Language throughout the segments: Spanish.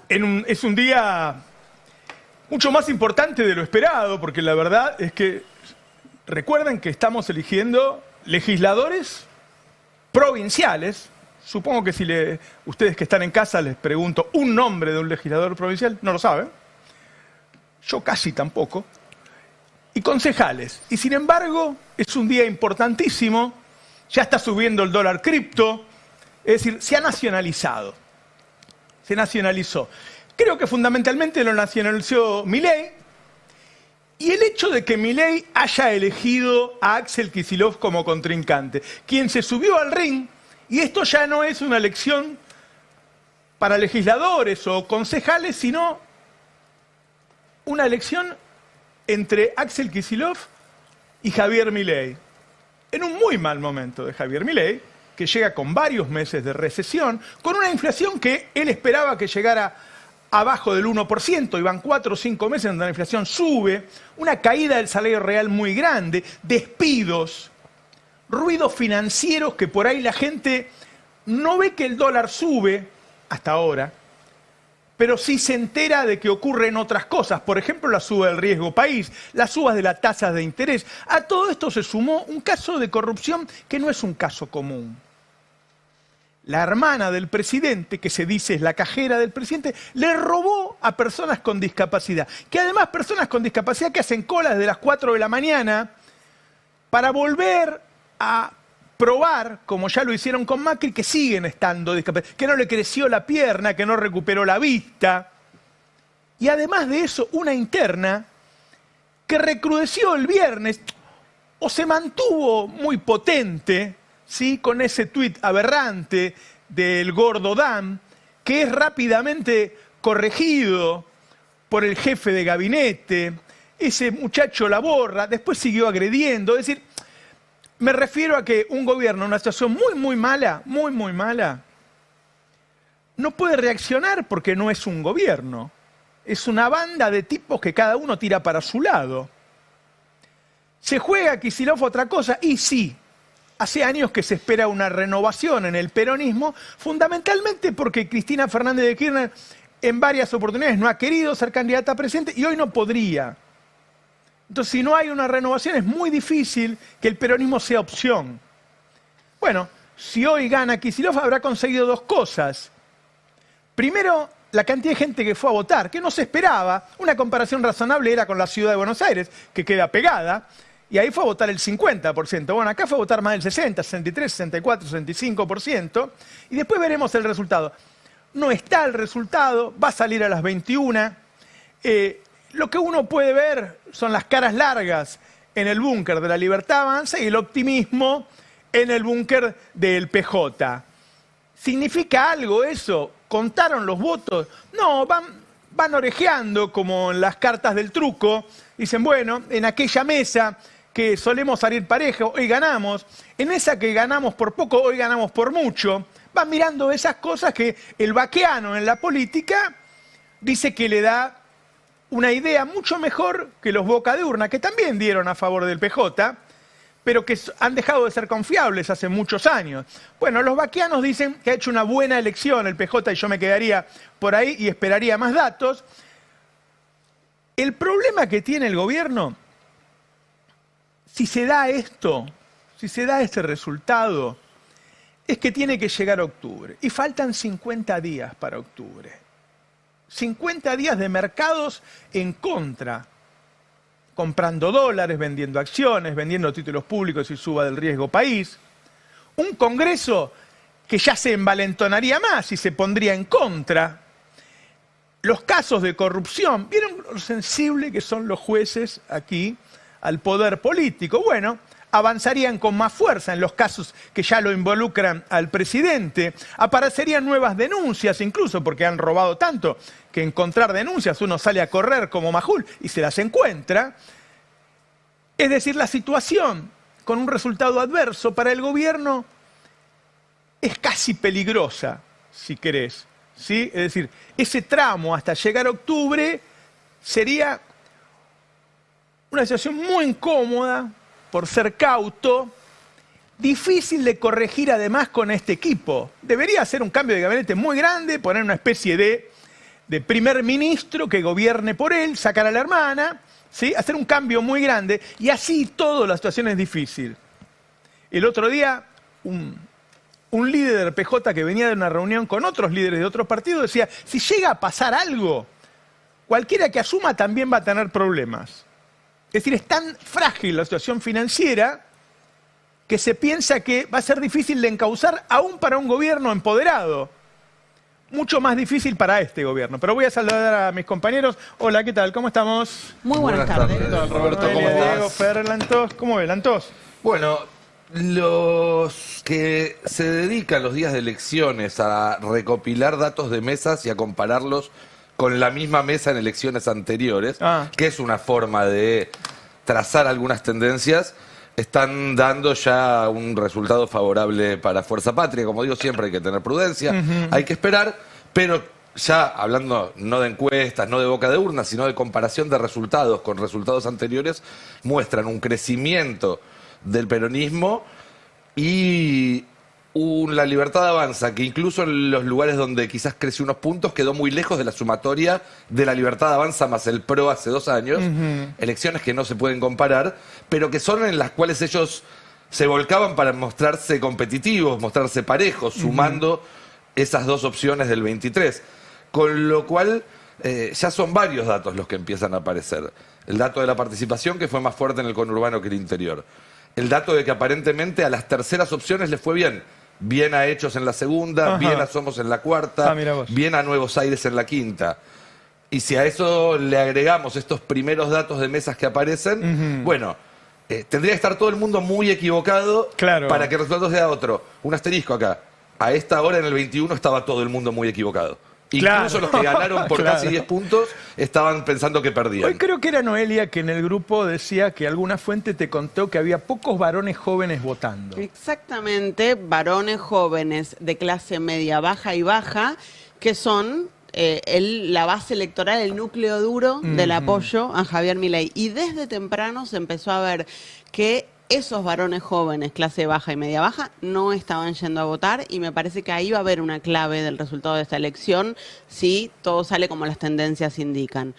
Es un día mucho más importante de lo esperado, porque la verdad es que recuerden que estamos eligiendo legisladores provinciales. Supongo que si ustedes que están en casa les pregunto un nombre de un legislador provincial, no lo saben. Yo casi tampoco. Y concejales. Y sin embargo, es un día importantísimo. Ya está subiendo el dólar cripto. Es decir, se ha nacionalizado. Se nacionalizó. Creo que fundamentalmente lo nacionalizó Milei. Y el hecho de que Milei haya elegido a Axel Kicillof como contrincante, quien se subió al ring, y esto ya no es una elección para legisladores o concejales, sino una elección entre Axel Kicillof y Javier Milei. En un muy mal momento de Javier Milei, que llega con varios meses de recesión, con una inflación que él esperaba que llegara abajo del 1%, y van 4 o 5 meses donde la inflación sube, una caída del salario real muy grande, despidos, ruidos financieros que por ahí la gente no ve que el dólar sube hasta ahora, pero sí se entera de que ocurren otras cosas, por ejemplo la suba del riesgo país, las subas de las tasas de interés. A todo esto se sumó un caso de corrupción que no es un caso común. La hermana del presidente, que se dice es la cajera del presidente, le robó a personas con discapacidad. Que además personas con discapacidad que hacen colas de las 4 de la mañana para volver a probar, como ya lo hicieron con Macri, que siguen estando discapacitados, que no le creció la pierna, que no recuperó la vista. Y además de eso, una interna que recrudeció el viernes o se mantuvo muy potente, ¿sí?, con ese tuit aberrante del gordo Dan, que es rápidamente corregido por el jefe de gabinete. Ese muchacho la borra, después siguió agrediendo. Es decir, me refiero a que un gobierno en una situación muy mala, no puede reaccionar porque no es un gobierno. Es una banda de tipos que cada uno tira para su lado. ¿Se juega Kicillof otra cosa? Y sí. Hace años que se espera una renovación en el peronismo, fundamentalmente porque Cristina Fernández de Kirchner en varias oportunidades no ha querido ser candidata a presidente y hoy no podría. Entonces, si no hay una renovación, es muy difícil que el peronismo sea opción. Bueno, si hoy gana Kicillof, habrá conseguido dos cosas. Primero, la cantidad de gente que fue a votar, que no se esperaba. Una comparación razonable era con la ciudad de Buenos Aires, que queda pegada. Y ahí fue a votar el 50%. Bueno, acá fue a votar más del 60, 63, 64, 65%. Y después veremos el resultado. No está el resultado, va a salir a las 21. Lo que uno puede ver son las caras largas en el búnker de la Libertad Avanza y el optimismo en el búnker del PJ. ¿Significa algo eso? ¿Contaron los votos? No, van orejeando como en las cartas del truco. Dicen, bueno, en aquella mesa que solemos salir parejo, hoy ganamos. En esa que ganamos por poco, hoy ganamos por mucho. Van mirando esas cosas que el vaqueano en la política dice que le da una idea mucho mejor que los boca de urna, que también dieron a favor del PJ, pero que han dejado de ser confiables hace muchos años. Bueno, los vaqueanos dicen que ha hecho una buena elección el PJ y yo me quedaría por ahí y esperaría más datos. El problema que tiene el gobierno, si se da esto, si se da este resultado, es que tiene que llegar a octubre. Y faltan 50 días para octubre. 50 días de mercados en contra. Comprando dólares, vendiendo acciones, vendiendo títulos públicos y suba del riesgo país. Un Congreso que ya se envalentonaría más y se pondría en contra. Los casos de corrupción, ¿vieron lo sensible que son los jueces aquí al poder político? Bueno, avanzarían con más fuerza en los casos que ya lo involucran al presidente. Aparecerían nuevas denuncias incluso, porque han robado tanto que encontrar denuncias uno sale a correr como Majul y se las encuentra. Es decir, la situación con un resultado adverso para el gobierno es casi peligrosa, si querés. ¿Sí? Es decir, ese tramo hasta llegar a octubre sería una situación muy incómoda por ser cauto, difícil de corregir además con este equipo. Debería hacer un cambio de gabinete muy grande, poner una especie de de primer ministro que gobierne por él, sacar a la hermana, ¿sí? Hacer un cambio muy grande, y así todo la situación es difícil. El otro día, un líder del PJ que venía de una reunión con otros líderes de otros partidos decía, si llega a pasar algo, cualquiera que asuma también va a tener problemas. Es decir, es tan frágil la situación financiera que se piensa que va a ser difícil de encauzar aún para un gobierno empoderado. Mucho más difícil para este gobierno. Pero voy a saludar a mis compañeros. Hola, ¿qué tal? ¿Cómo estamos? Muy buenas tardes. Roberto, ¿cómo estás? Diego, Fer, Lantos. ¿Cómo ve, Lantos? Bueno, los que se dedican los días de elecciones a recopilar datos de mesas y a compararlos con la misma mesa en elecciones anteriores, que es una forma de trazar algunas tendencias, están dando ya un resultado favorable para Fuerza Patria. Como digo, siempre hay que tener prudencia, hay que esperar, pero ya hablando no de encuestas, no de boca de urna, sino de comparación de resultados con resultados anteriores, muestran un crecimiento del peronismo y la Libertad Avanza, que incluso en los lugares donde quizás creció unos puntos, quedó muy lejos de la sumatoria de la Libertad Avanza más el PRO hace 2 años. Elecciones que no se pueden comparar, pero que son en las cuales ellos se volcaban para mostrarse competitivos, mostrarse parejos, sumando esas 2 opciones del 23. Con lo cual ya son varios datos los que empiezan a aparecer. El dato de la participación, que fue más fuerte en el conurbano que el interior. El dato de que aparentemente a las terceras opciones les fue bien. Bien a Hechos en la segunda, bien a Somos en la cuarta, bien a Nuevos Aires en la quinta. Y si a eso le agregamos estos primeros datos de mesas que aparecen, bueno, tendría que estar todo el mundo muy equivocado para que el resultado sea otro. Un asterisco acá. A esta hora en el 21 estaba todo el mundo muy equivocado. Incluso los que ganaron por casi 10 puntos estaban pensando que perdían. Hoy creo que era Noelia que en el grupo decía que alguna fuente te contó que había pocos varones jóvenes votando. Exactamente, varones jóvenes de clase media, baja y baja, que son la base electoral, el núcleo duro del apoyo a Javier Milei. Y desde temprano se empezó a ver que esos varones jóvenes, clase baja y media baja, no estaban yendo a votar, y me parece que ahí va a haber una clave del resultado de esta elección si todo sale como las tendencias indican.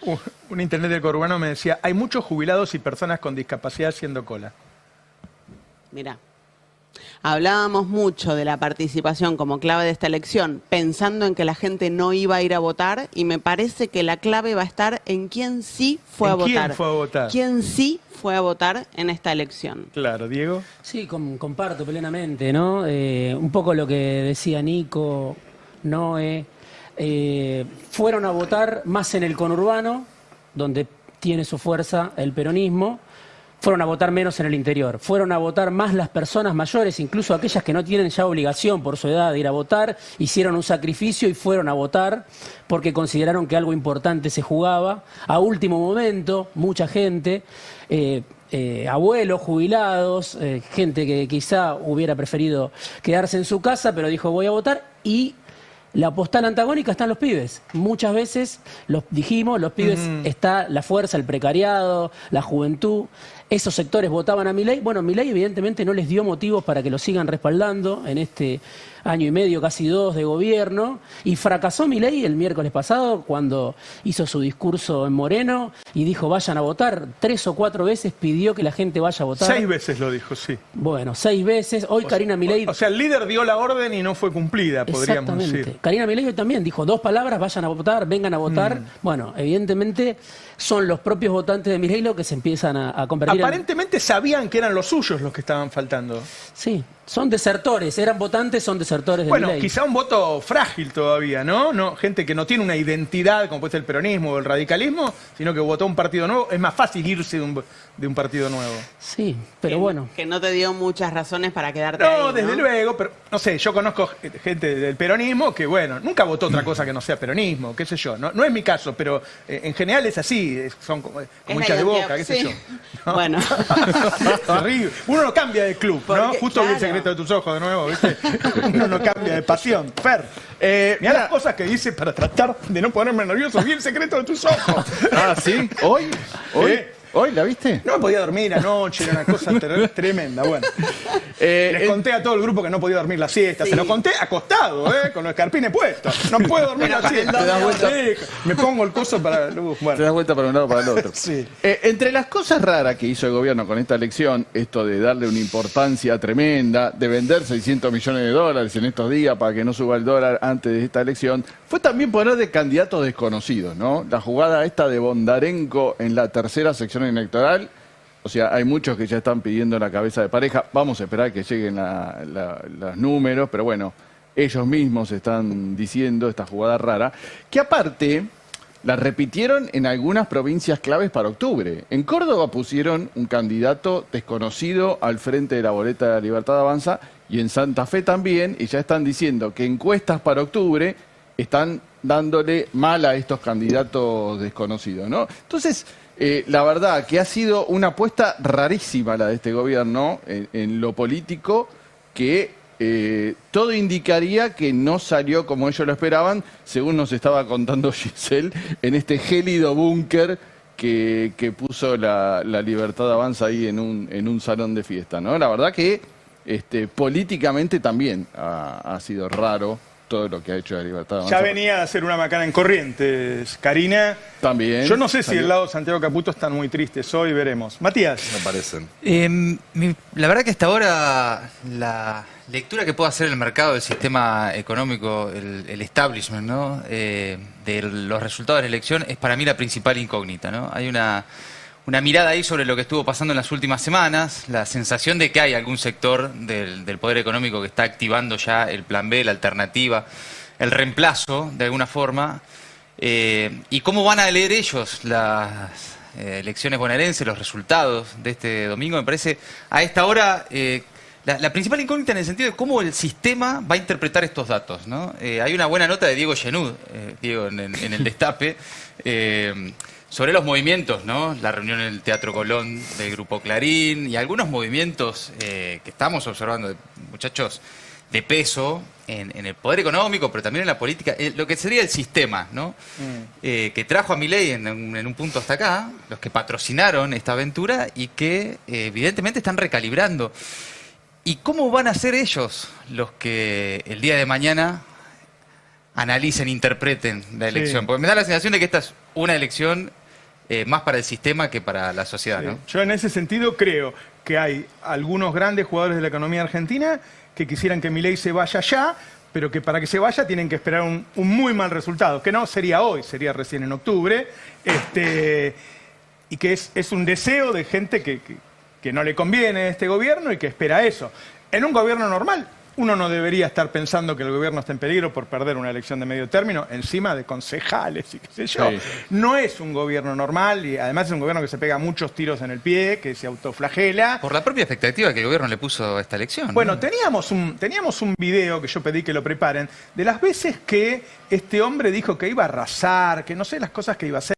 Un internet del conurbano me decía, hay muchos jubilados y personas con discapacidad haciendo cola. Mirá, hablábamos mucho de la participación como clave de esta elección, pensando en que la gente no iba a ir a votar, y me parece que la clave va a estar en quién sí fue a votar. ¿Quién fue a votar? ¿Quién sí fue a votar en esta elección? Claro, Diego. Sí, comparto plenamente, ¿no? Un poco lo que decía Nico, Noé. Fueron a votar más en el conurbano, donde tiene su fuerza el peronismo. Fueron a votar menos en el interior. Fueron a votar más las personas mayores, incluso aquellas que no tienen ya obligación por su edad de ir a votar, hicieron un sacrificio y fueron a votar porque consideraron que algo importante se jugaba. A último momento, mucha gente, abuelos, jubilados, gente que quizá hubiera preferido quedarse en su casa, pero dijo voy a votar, y la postal antagónica están los pibes. Muchas veces, los pibes está la fuerza, el precariado, la juventud. Esos sectores votaban a Milei. Bueno, Milei evidentemente no les dio motivos para que lo sigan respaldando en este año y medio, casi 2 de gobierno. Y fracasó Milei el miércoles pasado cuando hizo su discurso en Moreno y dijo vayan a votar. 3 o 4 veces pidió que la gente vaya a votar. 6 veces lo dijo, sí. Bueno, 6 veces. Hoy Karina Milei... O sea, el líder dio la orden y no fue cumplida, podríamos decir. Karina Milei también dijo 2 palabras, vayan a votar, vengan a votar. Bueno, evidentemente son los propios votantes de Milei los que se empiezan a convertir. Aparentemente sabían que eran los suyos los que estaban faltando. Sí, son desertores, eran votantes, son desertores de Bueno, Milei. quizá un voto frágil todavía, ¿no? Gente que no tiene una identidad como puede ser el peronismo o el radicalismo, sino que votó un partido nuevo. Es más fácil irse de un partido nuevo. Sí, pero bueno. Que no te dio muchas razones para quedarte ahí, ¿no? Desde luego, pero no sé, yo conozco gente del peronismo que, bueno, nunca votó otra cosa que no sea peronismo, qué sé yo. No es mi caso, pero en general es así, son como hinchas de Boca, qué sé yo. ¿No? Bueno. Horrible. Uno no cambia de club, ¿no? Justo vi El secreto de tus ojos de nuevo, ¿viste? Uno no cambia de pasión. Fer, mirá las cosas que dice para tratar de no ponerme nervioso. Vi El secreto de tus ojos. Ah, ¿sí? ¿Hoy? ¿Hoy la viste? No podía dormir anoche, era una cosa tremenda. Bueno, les conté a todo el grupo que no podía dormir la siesta. Sí. Se lo conté acostado, con los escarpines puestos. No puedo dormir la siesta. Te das vuelta. Sí, me pongo el coso para... Te Bueno, das vuelta para un lado para el otro. Sí. Entre las cosas raras que hizo el gobierno con esta elección, esto de darle una importancia tremenda, de vender 600 millones de dólares en estos días para que no suba el dólar antes de esta elección, fue también poner de candidatos desconocidos, ¿no? La jugada esta de Bondarenko en la tercera sección electoral, o sea, hay muchos que ya están pidiendo la cabeza de pareja, vamos a esperar que lleguen los números, pero bueno, ellos mismos están diciendo esta jugada rara, que aparte la repitieron en algunas provincias claves para octubre. En Córdoba pusieron un candidato desconocido al frente de la boleta de la Libertad Avanza y en Santa Fe también, y ya están diciendo que encuestas para octubre están dándole mal a estos candidatos desconocidos, ¿no? Entonces, la verdad que ha sido una apuesta rarísima la de este gobierno en lo político, que todo indicaría que no salió como ellos lo esperaban, según nos estaba contando Giselle, en este gélido búnker que puso la Libertad Avanza ahí en un salón de fiesta, ¿no? La verdad que políticamente también ha sido raro todo lo que ha hecho la Libertad Avanza. ya venía a hacer una macana en Corrientes, Karina. También. Yo no sé si salió. el lado de Santiago Caputo están muy tristes hoy, veremos. Matías. Me parecen. La verdad que hasta ahora la lectura que puede hacer el mercado del sistema económico, el establishment, ¿no? De los resultados de la elección es para mí la principal incógnita, ¿no? Hay una mirada ahí sobre lo que estuvo pasando en las últimas semanas, la sensación de que hay algún sector del poder económico que está activando ya el plan B, la alternativa, el reemplazo de alguna forma, y cómo van a leer ellos las elecciones bonaerenses, los resultados de este domingo. Me parece a esta hora la principal incógnita en el sentido de cómo el sistema va a interpretar estos datos, ¿no? Hay una buena nota de Diego Genud, Diego en el Destape, sobre los movimientos, ¿no? La reunión en el Teatro Colón del Grupo Clarín y algunos movimientos que estamos observando de muchachos de peso en el poder económico, pero también en la política, lo que sería el sistema, ¿no? Que trajo a Milei en un punto hasta acá, los que patrocinaron esta aventura y que evidentemente están recalibrando. ¿Y cómo van a ser ellos los que el día de mañana analicen, interpreten la elección? Sí. Porque me da la sensación de que esta es una elección más para el sistema que para la sociedad, ¿no? Yo en ese sentido creo que hay algunos grandes jugadores de la economía argentina que quisieran que Milei se vaya ya, pero que para que se vaya tienen que esperar un muy mal resultado, que no sería hoy, sería recién en octubre, y que es un deseo de gente que no le conviene este gobierno y que espera eso. En un gobierno normal, uno no debería estar pensando que el gobierno está en peligro por perder una elección de medio término, encima de concejales y qué sé yo. Sí. No es un gobierno normal y además es un gobierno que se pega muchos tiros en el pie, que se autoflagela. Por la propia expectativa que el gobierno le puso a esta elección, ¿no? Bueno, teníamos un video que yo pedí que lo preparen, de las veces que este hombre dijo que iba a arrasar, que no sé las cosas que iba a hacer.